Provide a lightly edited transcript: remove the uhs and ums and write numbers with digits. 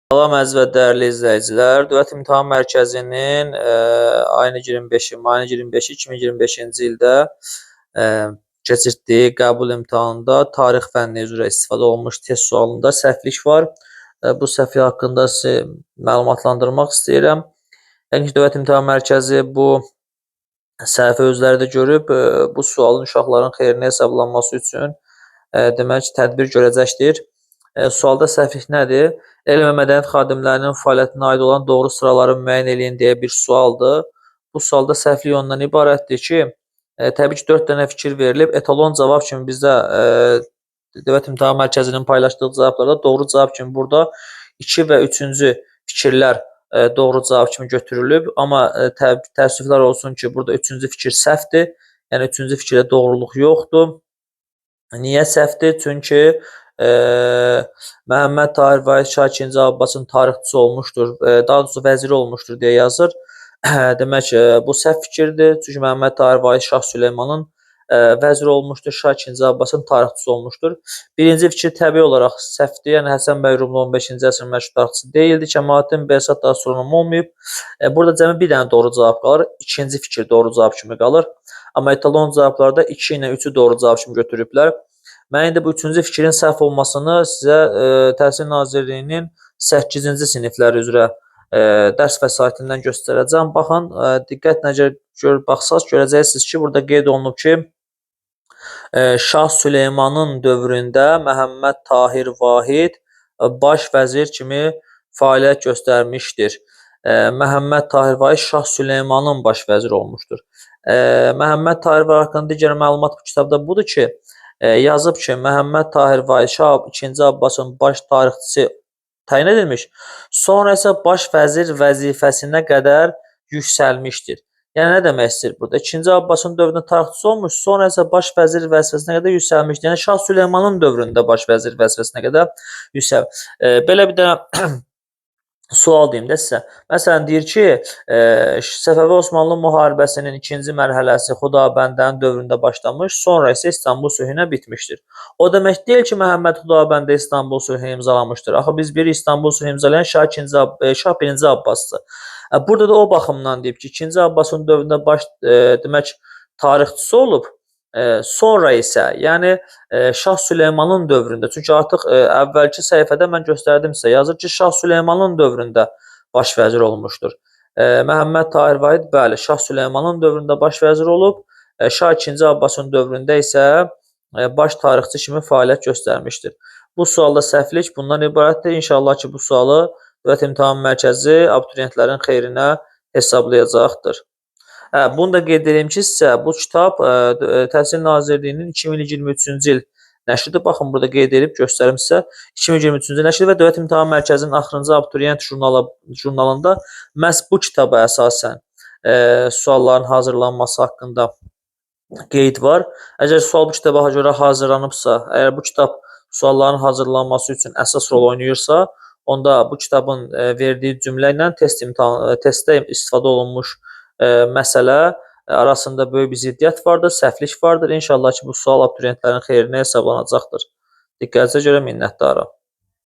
Salam əziz və dəyərli izləyicilər. Dövlət İmtahan Mərkəzinin ayın 25-i, mayın 25-i 2025-ci ildə keçirtdiyi qəbul imtahanında tarix fənni üzrə istifadə olunmuş test sualında səhvlik var. Bu səhvlik haqqında sizi məlumatlandırmaq istəyirəm. Yəni ki, Dövlət İmtahan Mərkəzi bu səhvi özləri də görüb, bu sualın uşaqların xeyrinə hesablanması üçün demək tədbir görəcəkdir. Sualda səhvlik nədir? Elm və mədəniyyət xadimlərinin fəaliyyətinə aid olan doğru sıraları müəyyən eləyin deyə bir sualdır. Bu sualda səhvlik ondan ibarətdir ki, təbii ki, 4 dənə fikir verilib. Etalon cavab kimi bizdə Dövlət İmtahan Mərkəzinin paylaşdığı cavablarda doğru cavab kimi burada 2 və 3-cü fikirlər doğru cavab kimi götürülüb. Amma təəssüflər olsun ki, burada 3-cü fikir səhvdir. Yəni 3-cü fikirdə doğruluq yoxdur. Niyə səhvdir? Çünki Məhəmməd Tahir Vahid Şah II Abbasın tarixçisi olmuşdur, daha doğrusu vəziri olmuşdur deyə yazır. Demək, bu səhv fikirdir. Çünki Məhəmməd Tahir Vahid Şah Süleymanın vəziri olmuşdur, Şah II Abbasın tarixçisi olmuşdur. Birinci fikir təbii olaraq səhvdir. Yəni Həsən bəy Rumlu 15-ci əsrin məşhur tarixçisi deyildi. Kəmaləddin Behzad da astronom olmayıb. Burada cəmi bir dənə doğru cavab qalır. İkinci fikir doğru cavab kimi qalır. Amma etalon cavablarda 2 ilə 3-ü doğru cavab kimi götürüblər. Mən indi bu 3-cü fikrin səhv olmasını sizə Təhsil Nazirliyinin 8-ci siniflər üzrə dərs vəsaitindən göstərəcəm. Baxın, diqqətlə baxsaq görəcəksiniz ki, burada qeyd olunub ki, Şah Süleymanın dövründə Məhəmməd Tahir Vahid baş vəzir kimi fəaliyyət göstərmişdir. Məhəmməd Tahir Vahid Şah Süleymanın baş vəziri olmuşdur. Məhəmməd Tahir Vahid haqqında digər məlumat bu kitabda budur ki, yazıb ki, Məhəmməd Tahir Vahid Şah II Abbasın baş tarixçisi təyin edilmiş, sonra isə baş vəzir vəzifəsinə qədər yüksəlmişdir. Yəni, nə demək istəyir burada? 2-ci Abbasın dövründə tarixçisi olmuş, sonra isə baş vəzir vəzifəsinə qədər yüksəlmişdir. Yəni, Şah Süleymanın dövründə baş vəzir vəzifəsinə qədər yüksəlmişdir. Belə bir dənə sual deyim də sizə. Məsələn, deyir ki, Səfəvi Osmanlı müharibəsinin 2-ci mərhələsi Xudabəndənin dövründə başlamış, sonra isə İstanbul sülhünə bitmişdir. O demək deyil ki, Məhəmməd Xudabəndə İstanbul sülhünü imzalamışdır. Axı biz bir İstanbul sülhünü imzalayan Şah 1-ci Abbasdır. Burada da o baxımdan deyib ki, 2-ci Abbasın dövründə demək tarixçisi olub. Sonra isə, yəni Şah Süleymanın dövründə, çünki artıq əvvəlki səhifədə mən göstərdim sizə, yazır ki, Şah Süleymanın dövründə baş vəzir olmuşdur. Məhəmməd Tahir Vahid, bəli, Şah Süleymanın dövründə baş vəzir olub, Şah II Abbasın dövründə isə baş tarixçi kimi fəaliyyət göstərmişdir. Bu sualda səhvlik bundan ibarətdir. İnşallah ki, bu sualı Dövlət İmtahan Mərkəzi abituriyentlərin xeyrinə hesablayacaqdır. Bunu da qeyd edeyim ki, sizə bu kitab Təhsil Nazirliyinin 2023-cü il nəşridir. Baxın, burada qeyd edib göstərim sizə. 2023-cü il nəşridir və Dövlət İmtahan Mərkəzinin axırıncı abituriyent jurnalında məhz bu kitaba əsasən sualların hazırlanması haqqında qeyd var. Əgər sual bu kitaba görə hazırlanıbsa, əgər bu kitab sualların hazırlanması üçün əsas rol oynayırsa, onda bu kitabın verdiyi cümlə ilə testdə istifadə olunmuş məsələ arasında böyük bir ziddiyyət vardır, səhvlik vardır. İnşallah ki, bu sual abituriyentlərin xeyrinə hesablanacaqdır. Diqqətinizə görə minnətdaram.